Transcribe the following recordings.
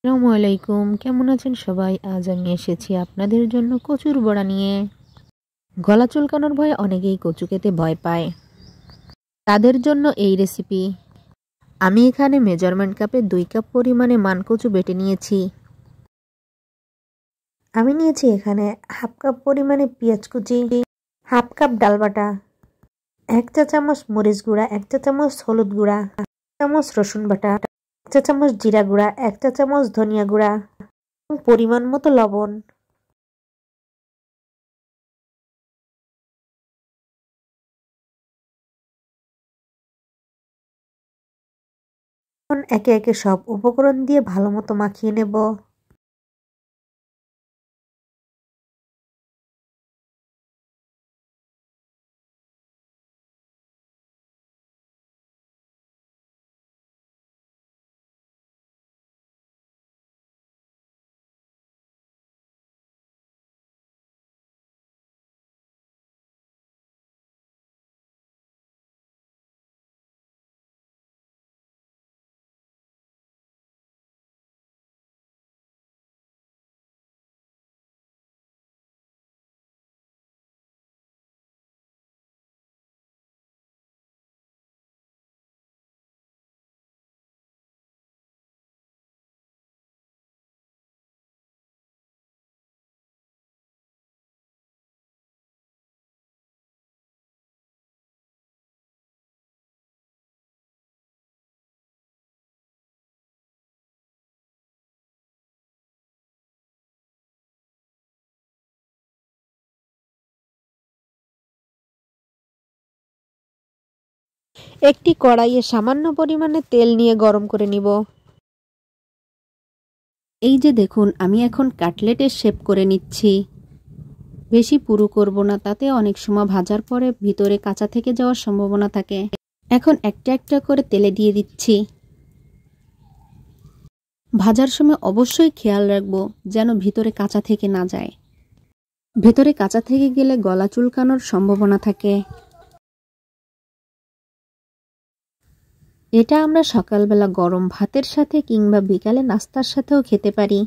আসসালামু আলাইকুম, কেমন আছেন সবাই? আজ আমি এসেছি আপনাদের জন্য কচুর বড়া নিয়ে। গলা চুলকানোর ভয়ে অনেকেই কচু খেতে ভয় পায়, তাদের জন্য এই রেসিপি। আমি এখানে মেজারমেন্ট কাপে 2 কাপ পরিমাণে মানকচু বেটে নিয়েছি। আমি নিয়েছি এখানে হাফ কাপ পরিমাণে পেঁয়াজ কুচি, হাফ কাপ ডাল বাটা, 1 চা চামচ মরিচ গুঁড়া, 1 চা চামচ হলুদ গুঁড়া, 1 চামচ রসুন বাটা, 1 চা চামচ জিরা গুঁড়া, 1 চা চামচ ধনিয়া গুঁড়া, পরিমাণ মতো লবণ। এখন একে একে সব উপকরণ দিয়ে ভালো মতো মাখিয়ে নেব। একটি কড়াইয়ে সামান্য পরিমাণে তেল নিয়ে গরম করে নিব। এই যে দেখুন, আমি এখন কাটলেটের শেপ করে নিচ্ছি। বেশি পুরু করব না, তাতে অনেক সময় ভাজার পরে ভিতরে কাঁচা থেকে যাওয়ার সম্ভাবনা থাকে। এখন একটা একটা করে তেলে দিয়ে দিচ্ছি। ভাজার সময় অবশ্যই খেয়াল রাখবো যেন ভিতরে কাঁচা থেকে না যায়। ভেতরে কাঁচা থেকে গেলে গলা চুলকানোর সম্ভাবনা থাকে। এটা আমরা সকালবেলা গরম ভাতের সাথে কিংবা বিকালে নাস্তার সাথেও খেতে পারি।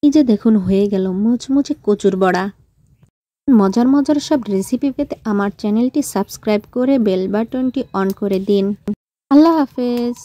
এই যে দেখুন, হয়ে গেল মুচমুচে কচুর বড়া। মজার মজার সব রেসিপি পেতে আমার চ্যানেলটি সাবস্ক্রাইব করে বেল বাটনটি অন করে দিন। আল্লাহ হাফেজ।